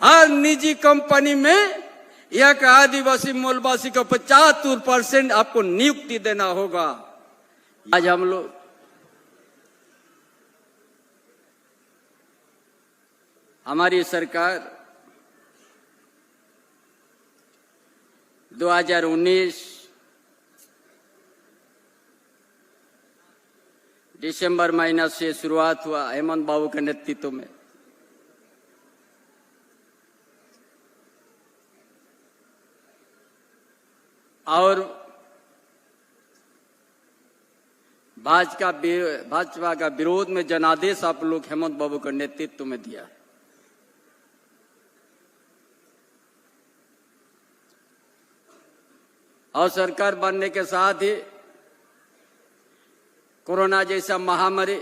हर निजी कंपनी में एक आदिवासी मूलवासी को 75% आपको नियुक्ति देना होगा। आज हम लोग हमारी सरकार 2019 दिसंबर महीना से शुरुआत हुआ हेमंत बाबू के नेतृत्व में। और भाजपा का विरोध में जनादेश आप लोग हेमंत बाबू के नेतृत्व में दिया। और सरकार बनने के साथ ही कोरोना जैसा महामारी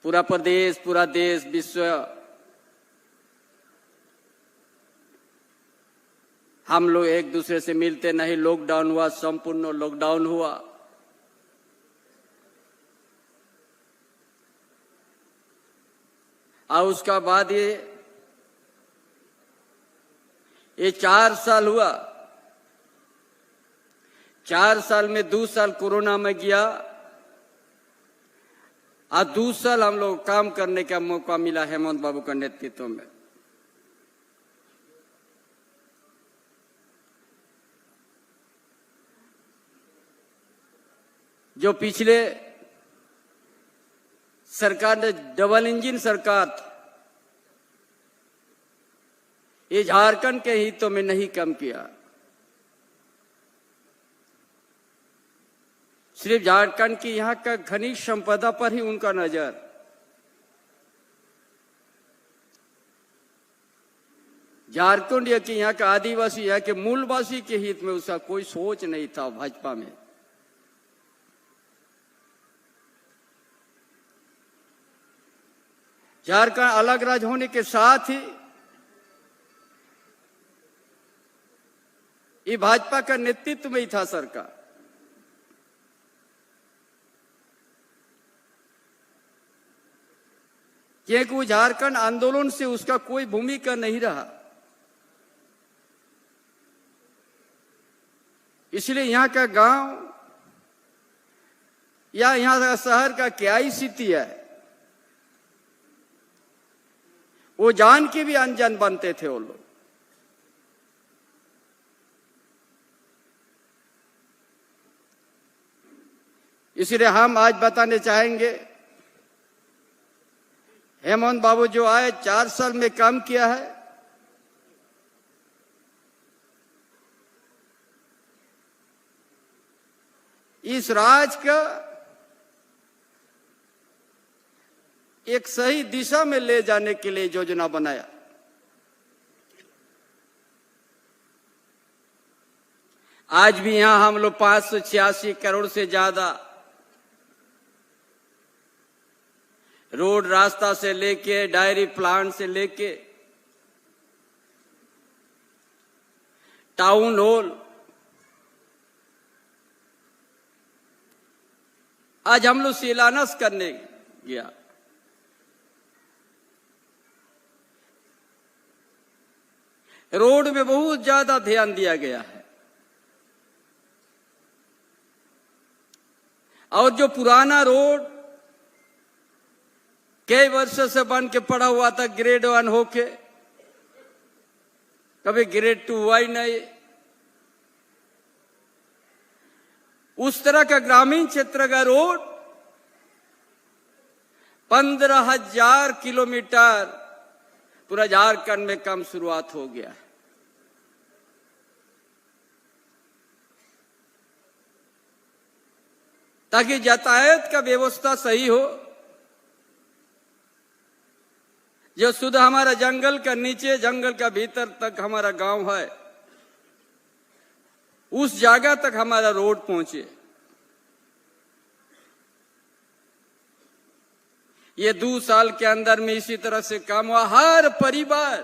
पूरा प्रदेश, पूरा देश, विश्व हम लोग एक दूसरे से मिलते नहीं, लॉकडाउन हुआ, संपूर्ण लॉकडाउन हुआ। और उसका बाद ये 4 साल हुआ। 4 साल में 2 साल कोरोना में गया और 2 साल हम लोग काम करने का मौका मिला हेमंत बाबू के नेतृत्व में। जो पिछले सरकार ने डबल इंजन सरकार था, ये झारखंड के हितों में नहीं काम किया। सिर्फ झारखंड की यहाँ का खनिज संपदा पर ही उनका नजर। झारखंड या कि यहाँ का आदिवासी, यहाँ के मूलवासी के हित में उसका कोई सोच नहीं था भाजपा में। झारखंड अलग राज्य होने के साथ ही ये भाजपा का नेतृत्व में ही था सरकार। क्योंकि झारखंड आंदोलन से उसका कोई भूमिका नहीं रहा, इसलिए यहाँ का गांव या यहाँ का शहर का क्या ही स्थिति है वो जान के भी अनजान बनते थे वो लोग। इसलिए हम आज बताने चाहेंगे, हेमंत बाबू जो आए 4 साल में काम किया है, इस राज्य का एक सही दिशा में ले जाने के लिए योजना बनाया। आज भी यहां हम लोग 586 करोड़ से ज्यादा रोड रास्ता से लेके डायरी प्लांट से लेके टाउन हॉल आज हम लोग शिलान्यास करने गया। रोड में बहुत ज्यादा ध्यान दिया गया है। और जो पुराना रोड कई वर्षों से बन के पड़ा हुआ था, ग्रेड 1 होके कभी ग्रेड 2 हुआ ही नहीं, उस तरह का ग्रामीण क्षेत्र का रोड 15,000 किलोमीटर पूरा झारखंड में काम शुरुआत हो गया है। ताकि यातायात का व्यवस्था सही हो। जो शुद्ध हमारा जंगल का नीचे, जंगल का भीतर तक हमारा गांव है, उस जगह तक हमारा रोड पहुंचे। ये 2 साल के अंदर में इसी तरह से काम हुआ। हर परिवार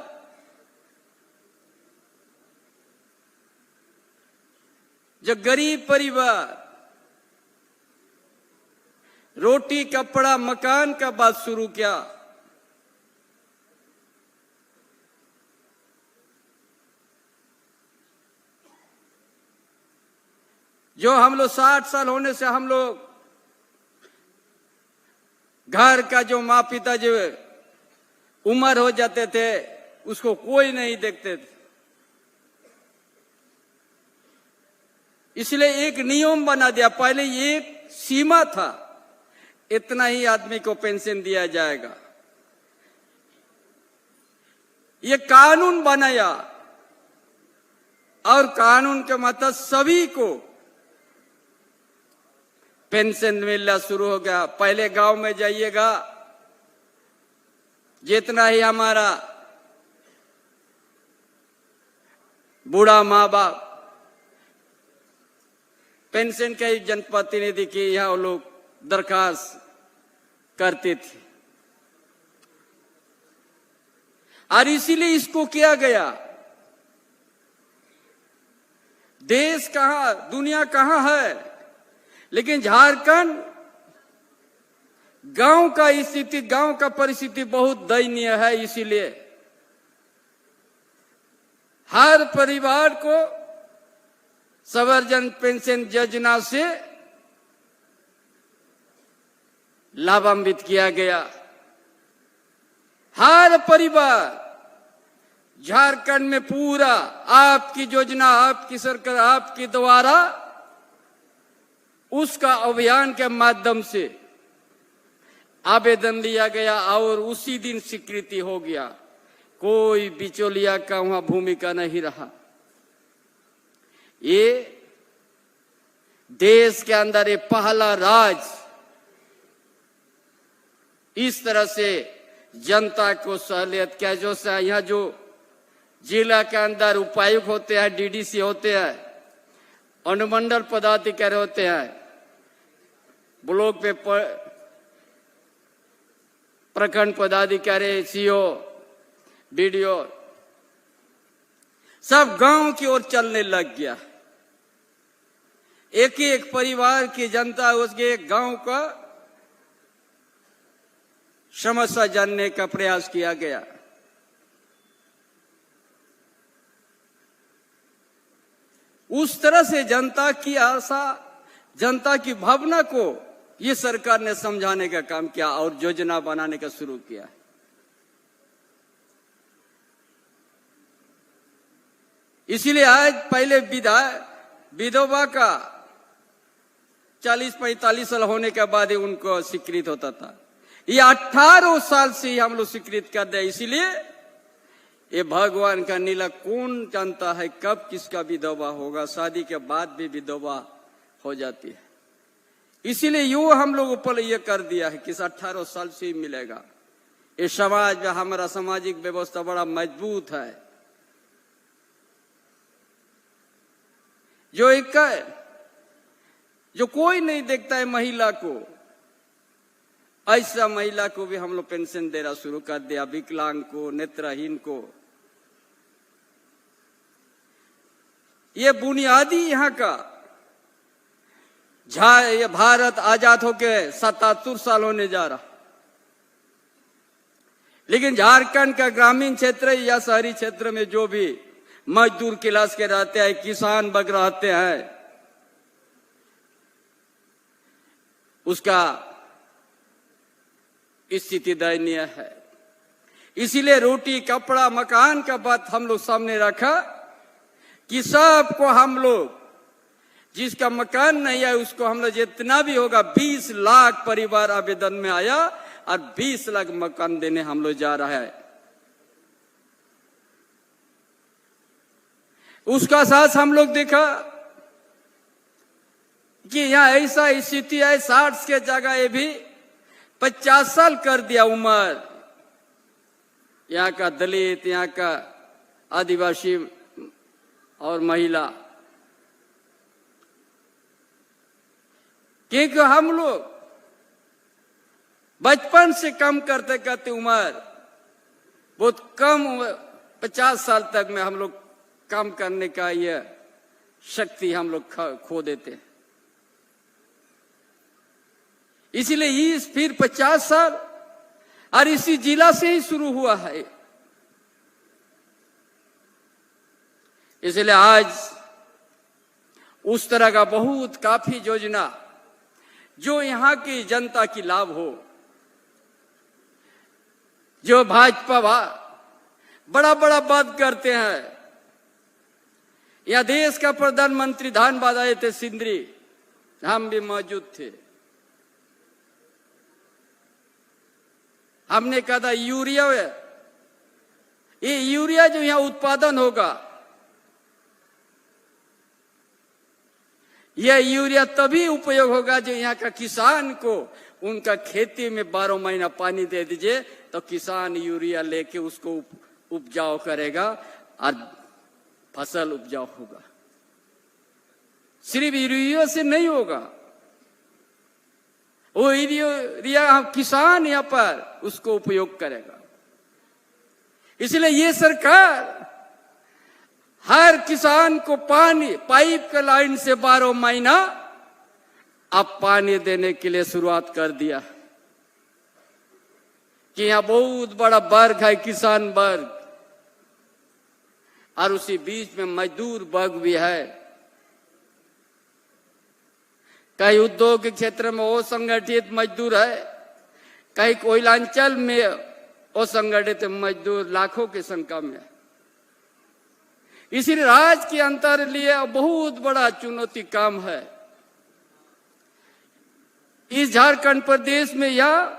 जो गरीब परिवार रोटी, कपड़ा, मकान का बात शुरू किया, जो हम लोग 60 साल होने से हम लोग घर का जो माँ पिता जो उम्र हो जाते थे उसको कोई नहीं देखते थे। इसलिए एक नियम बना दिया, पहले एक सीमा था, इतना ही आदमी को पेंशन दिया जाएगा। ये कानून बनाया और कानून के मतलब सभी को पेंशन मिलना शुरू हो गया। पहले गांव में जाइएगा, जितना ही हमारा बूढ़ा माँ बाप पेंशन के जनप्रतिनिधि की यहाँ लोग दरखास्त करते थे, और इसीलिए इसको किया गया। देश कहां, दुनिया कहां है, लेकिन झारखंड गांव का स्थिति, गांव का परिस्थिति बहुत दयनीय है। इसीलिए हर परिवार को संवर्धन पेंशन योजना से लाभान्वित किया गया। हर परिवार झारखंड में पूरा आपकी योजना, आपकी सरकार, आपके द्वारा उसका अभियान के माध्यम से आवेदन लिया गया और उसी दिन स्वीकृति हो गया। कोई बिचौलिया का वहां भूमिका नहीं रहा। ये देश के अंदर ये पहला राज इस तरह से जनता को सहूलियत क्या, जो यहाँ जो जिला के अंदर उपायुक्त होते हैं, डीडीसी होते हैं, अनुमंडल पदाधिकारी होते हैं, ब्लॉक पे प्रखंड पदाधिकारी, सीओ, बीडीओ, सब गांव की ओर चलने लग गया। एक एक परिवार की जनता उसके एक गांव का समस्या जानने का प्रयास किया गया। उस तरह से जनता की आशा, जनता की भावना को ये सरकार ने समझाने का काम किया और योजना बनाने का शुरू किया। इसीलिए आज पहले विधवा का 40-45 साल होने के बाद ही उनको स्वीकृत होता था। ये 18 साल से ही हम लोग स्वीकृत कर दे। इसीलिए ये भगवान का नीला, कौन जानता है कब किसका विधवा होगा, शादी के बाद भी विधवा हो जाती है। इसीलिए यूं हम लोग ऊपर ये कर दिया है कि 18 साल से ही मिलेगा। ये समाज में हमारा सामाजिक व्यवस्था बड़ा मजबूत है। जो कोई नहीं देखता है महिला को, ऐसा महिला को भी हम लोग पेंशन देना शुरू कर दिया। विकलांग को, नेत्रहीन को, ये बुनियादी यहाँ का ये भारत आजाद होके 77 साल होने जा रहा, लेकिन झारखंड का ग्रामीण क्षेत्र या शहरी क्षेत्र में जो भी मजदूर क्लास के रहते हैं, किसान वर्ग रहते हैं, उसका स्थिति दयनीय है। इसीलिए रोटी, कपड़ा, मकान का बात हम लोग सामने रखा कि सबको हम लोग, जिसका मकान नहीं है उसको हम लोग जितना भी होगा 20 लाख परिवार आवेदन में आया और 20 लाख मकान देने हम लोग जा रहा है। उसका साथ हम लोग देखा कि यहाँ ऐसा स्थिति है, 60 के जगह ये भी 50 साल कर दिया उम्र। यहाँ का दलित, यहाँ का आदिवासी और महिला, क्योंकि हम लोग बचपन से कम करते करते उम्र बहुत कम, 50 साल तक में हम लोग काम करने का ये शक्ति हम लोग खो देते हैं। इसीलिए फिर 50 साल और इसी जिला से ही शुरू हुआ है। इसलिए आज उस तरह का बहुत काफी योजना जो यहाँ की जनता की लाभ हो। जो भाजपा बड़ा बड़ा बात करते हैं। यह देश का प्रधानमंत्री धनबाद आए थे सिंदरी, हम भी मौजूद थे। हमने कहा था यूरिया, ये यूरिया जो यहाँ उत्पादन होगा, यह यूरिया तभी उपयोग होगा जो यहाँ का किसान को उनका खेती में 12 महीना पानी दे दीजिए तो किसान यूरिया लेके उसको उपजाऊ करेगा और फसल उपजाऊ होगा। सिर्फ यूरिया से नहीं होगा, वो यूरिया किसान यहाँ पर उसको उपयोग करेगा। इसलिए ये सरकार हर किसान को पानी पाइप के लाइन से 12 महीना अब पानी देने के लिए शुरुआत कर दिया कि यहाँ बहुत बड़ा वर्ग है किसान वर्ग, और उसी बीच में मजदूर वर्ग भी है। कई उद्योग के क्षेत्र में वो संगठित मजदूर है, कई कोयलांचल में वो संगठित मजदूर लाखों की संख्या में है। इसीलिए राज्य के अंतर लिए बहुत बड़ा चुनौती काम है। इस झारखंड प्रदेश में यह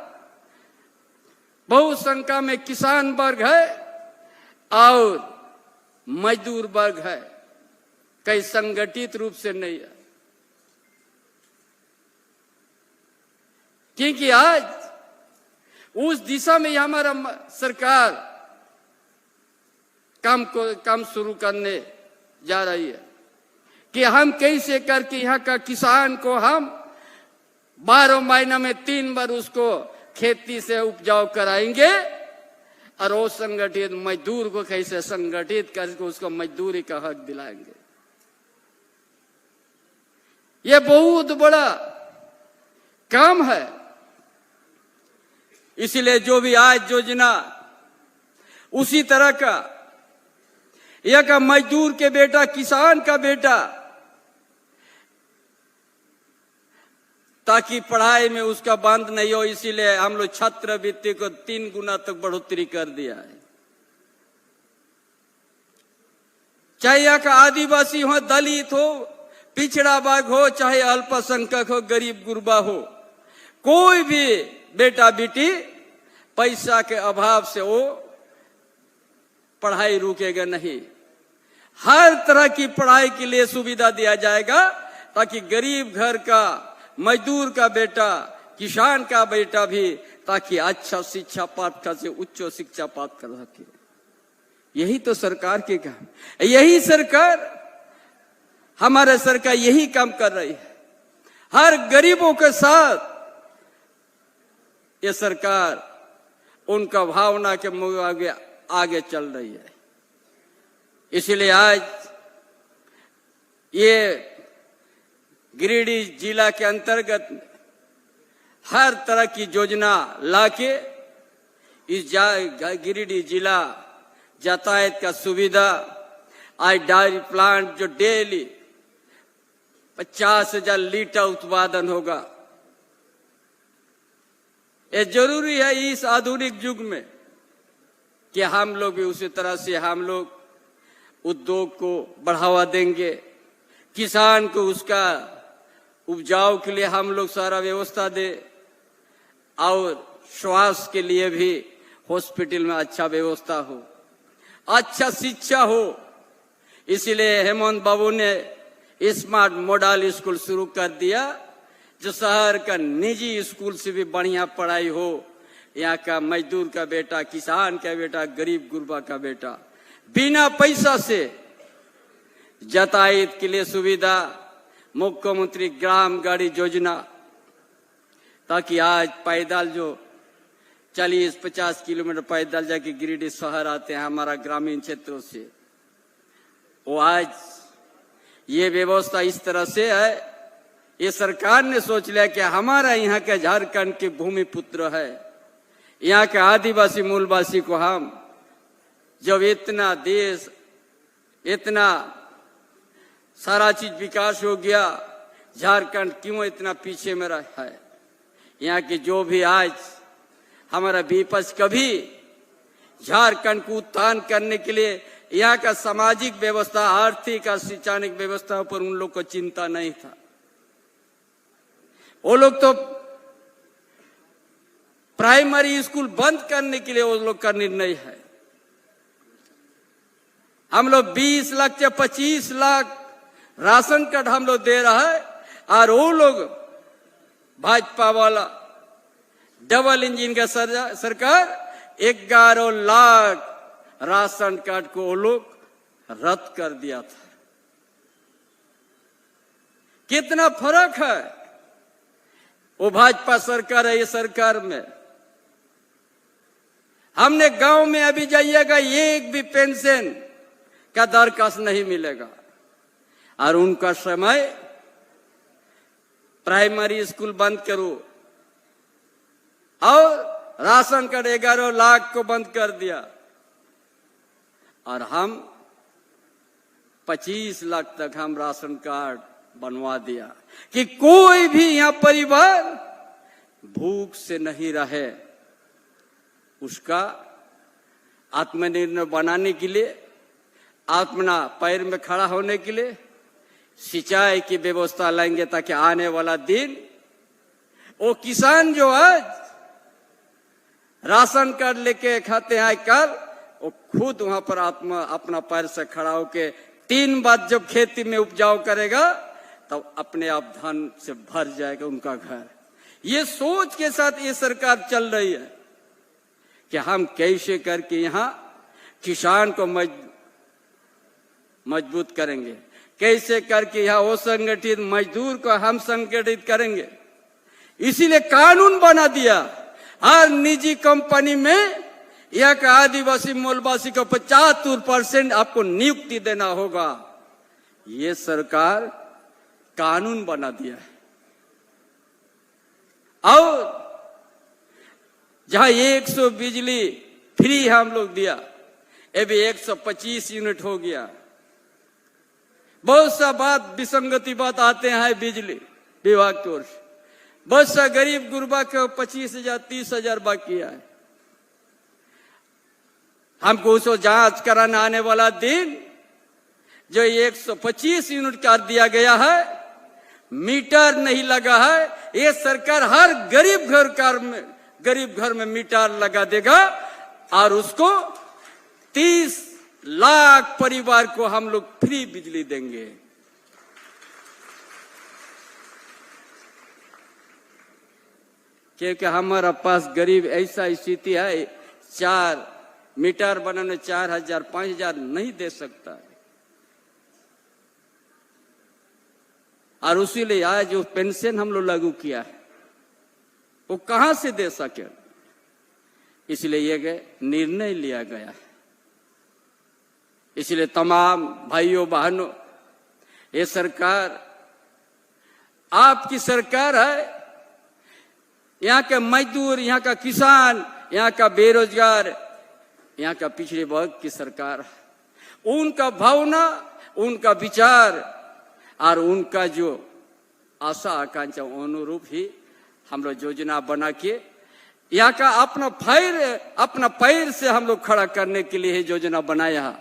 बहुत संख्या में किसान वर्ग है और मजदूर वर्ग है, कई संगठित रूप से नहीं है। क्योंकि आज उस दिशा में हमारा सरकार काम शुरू करने जा रही है कि हम कैसे करके यहाँ का किसान को हम 12 महीना में 3 बार उसको खेती से उपजाऊ कराएंगे, और वो संगठित मजदूर को कैसे संगठित करके उसको मजदूरी का हक दिलाएंगे। ये बहुत बड़ा काम है। इसलिए जो भी आज योजना उसी तरह का यह का मजदूर के बेटा, किसान का बेटा, ताकि पढ़ाई में उसका बंद नहीं हो, इसीलिए हम लोग छात्रवृत्ति को 3 गुना तक बढ़ोतरी कर दिया है। चाहे यहाँ का आदिवासी हो, दलित हो, पिछड़ा वर्ग हो, चाहे अल्पसंख्यक हो, गरीब गुरबा हो, कोई भी बेटा बेटी पैसा के अभाव से वो पढ़ाई रुकेगा नहीं। हर तरह की पढ़ाई के लिए सुविधा दिया जाएगा ताकि गरीब घर का, मजदूर का बेटा, किसान का बेटा भी ताकि अच्छा शिक्षा प्राप्त कर सके, उच्च शिक्षा प्राप्त कर सके। यही तो सरकार के काम, यही सरकार, हमारे सरकार यही काम कर रही है। हर गरीबों के साथ ये सरकार उनका भावना के मुताबिक आगे चल रही है। इसलिए आज ये गिरिडीह जिला के अंतर्गत हर तरह की योजना लाके इस गिरिडीह जिला यातायात का सुविधा, आज डेयरी प्लांट जो डेली 50,000 लीटर उत्पादन होगा। ये जरूरी है इस आधुनिक युग में कि हम लोग भी उसी तरह से हम लोग उद्योग को बढ़ावा देंगे, किसान को उसका उपजाऊ के लिए हम लोग सारा व्यवस्था दे, और स्वास्थ्य के लिए भी हॉस्पिटल में अच्छा व्यवस्था हो, अच्छा शिक्षा हो। इसीलिए हेमंत बाबू ने स्मार्ट मॉडल स्कूल शुरू कर दिया, जो शहर का निजी स्कूल से भी बढ़िया पढ़ाई हो। यहाँ का मजदूर का बेटा, किसान का बेटा, गरीब गुरबा का बेटा बिना पैसा से यातायात के लिए सुविधा, मुख्यमंत्री ग्राम गाड़ी योजना, ताकि आज पैदल जो 40-50 किलोमीटर पैदल जाके गिरिडीह शहर आते हैं हमारा ग्रामीण क्षेत्रों से, वो आज ये व्यवस्था इस तरह से है। ये सरकार ने सोच लिया कि हमारा यहाँ के झारखंड के भूमि पुत्र है, यहाँ के आदिवासी मूलवासी को हम जब इतना देश, इतना सारा चीज विकास हो गया, झारखंड क्यों इतना पीछे में रहा है? यहाँ की जो भी आज हमारा विपक्ष कभी झारखंड को उत्थान करने के लिए यहाँ का सामाजिक व्यवस्था, आर्थिक और शैक्षणिक व्यवस्था पर उन लोग को चिंता नहीं था। वो लोग तो प्राइमरी स्कूल बंद करने के लिए वो लोग का निर्णय है। हम लोग 20 लाख से 25 लाख राशन कार्ड हम लोग दे रहा है, और वो लोग भाजपा वाला डबल इंजन का सरकार 11 लाख राशन कार्ड को वो लोग रद्द कर दिया था। कितना फर्क है वो भाजपा सरकार है ये सरकार में। हमने गांव में अभी जाइएगा, एक भी पेंशन का दरखास्त नहीं मिलेगा, और उनका समय प्राइमरी स्कूल बंद करो और राशन कार्ड 11 लाख को बंद कर दिया, और हम 25 लाख तक हम राशन कार्ड बनवा दिया कि कोई भी यहाँ परिवार भूख से नहीं रहे। उसका आत्मनिर्भर बनाने के लिए, अपना पैर में खड़ा होने के लिए सिंचाई की व्यवस्था लाएंगे, ताकि आने वाला दिन वो किसान जो आज राशन कार्ड लेके खाते हैं कल, वो खुद वहां पर अपना पैर से खड़ा होके 3 बार जब खेती में उपजाऊ करेगा तब अपने आप धन से भर जाएगा उनका घर। ये सोच के साथ ये सरकार चल रही है कि हम कैसे करके यहाँ किसान को मजबूत करेंगे, कैसे करके यहाँ वो संगठित मजदूर को हम संगठित करेंगे। इसीलिए कानून बना दिया, हर निजी कंपनी में यहाँ का आदिवासी मूलवासी को 75% आपको नियुक्ति देना होगा। ये सरकार कानून बना दिया है। और जहां 100 बिजली फ्री हम लोग दिया, अभी 125 यूनिट हो गया। बहुत सा बात विसंगति बात आते हैं बिजली विभाग की ओर से। बहुत सा गरीब गुरबा के 25,000 30,000 बाकी है। हमको उसको जांच कराने आने वाला दिन जो 125 यूनिट का दिया गया है, मीटर नहीं लगा है। ये सरकार हर गरीब घर में मीटर लगा देगा, और उसको 30 लाख परिवार को हम लोग फ्री बिजली देंगे। क्योंकि हमारा पास गरीब ऐसा स्थिति है, 4 मीटर बनाने 4,000 5,000 नहीं दे सकता है। और उसीलिए आज जो पेंशन हम लोग लागू किया है वो कहां से दे सके, इसलिए ये निर्णय लिया गया है। इसलिए तमाम भाइयों बहनों, ये सरकार आपकी सरकार है। यहाँ का मजदूर, यहाँ का किसान, यहाँ का बेरोजगार, यहाँ का पिछड़े वर्ग की सरकार है। उनका भावना, उनका विचार और उनका जो आशा आकांक्षा अनुरूप ही हम लोग योजना बना के यहाँ का अपना पैर से हम लोग खड़ा करने के लिए योजना बनाया।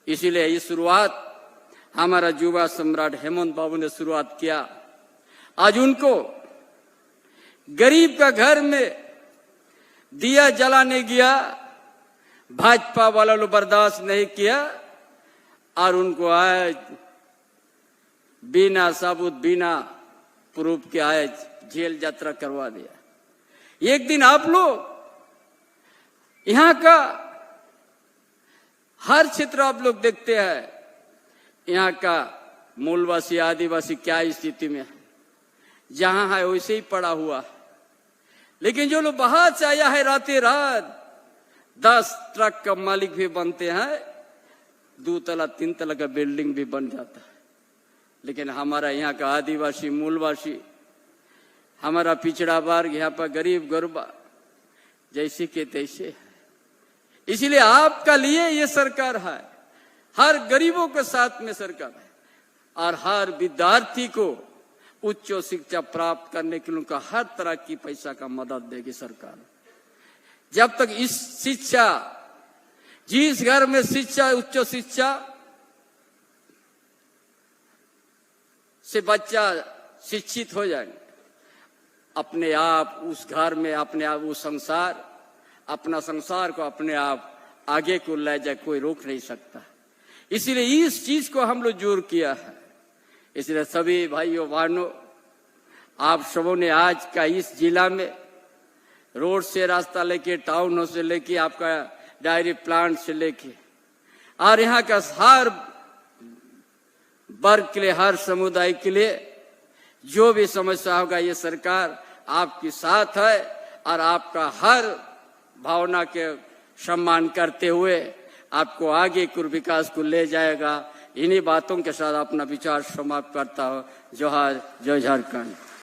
इसीलिए ये शुरुआत हमारा युवा सम्राट हेमंत बाबू ने शुरुआत किया। आज उनको गरीब का घर में दिया जलाने गया, भाजपा वाला लोग बर्दाश्त नहीं किया, और उनको आज बिना सबूत बिना प्रूफ के आए जेल यात्रा करवा दिया। एक दिन आप लोग यहाँ का हर क्षेत्र आप लोग देखते हैं, यहाँ का मूलवासी आदिवासी क्या स्थिति में है, जहां है वैसे ही पड़ा हुआ। लेकिन जो लोग बाहर से आया है, रातें रात 10 ट्रक का मालिक भी बनते हैं, 2 तला 3 तला का बिल्डिंग भी बन जाता है। लेकिन हमारा यहाँ का आदिवासी मूलवासी, हमारा पिछड़ा वर्ग, यहाँ पर गरीब गुरबा जैसे के तैसे है। इसलिए आपका लिए ये सरकार है, हर गरीबों के साथ में सरकार है। और हर विद्यार्थी को उच्च शिक्षा प्राप्त करने के लिए उनका हर तरह की पैसा का मदद देगी सरकार। जब तक इस शिक्षा, जिस घर में शिक्षा, उच्च शिक्षा से बच्चा शिक्षित हो जाए, अपने आप उस घर में अपने आप वो संसार, अपना संसार को अपने आप आगे को ले जाए, कोई रोक नहीं सकता। इसलिए इस चीज को हम लोग जोर किया है। इसलिए सभी भाइयों बहनों, आप सबों ने आज का इस जिला में रोड से रास्ता लेके, टाउन हाउस से लेके, आपका डायरी प्लांट से लेके, और यहाँ का हर वर्ग के लिए, हर समुदाय के लिए जो भी समस्या होगा, ये सरकार आपके साथ है और आपका हर भावना के सम्मान करते हुए आपको आगे को विकास को ले जाएगा। इन्हीं बातों के साथ अपना विचार समाप्त करता हूँ। जोहार, जय झारखंड।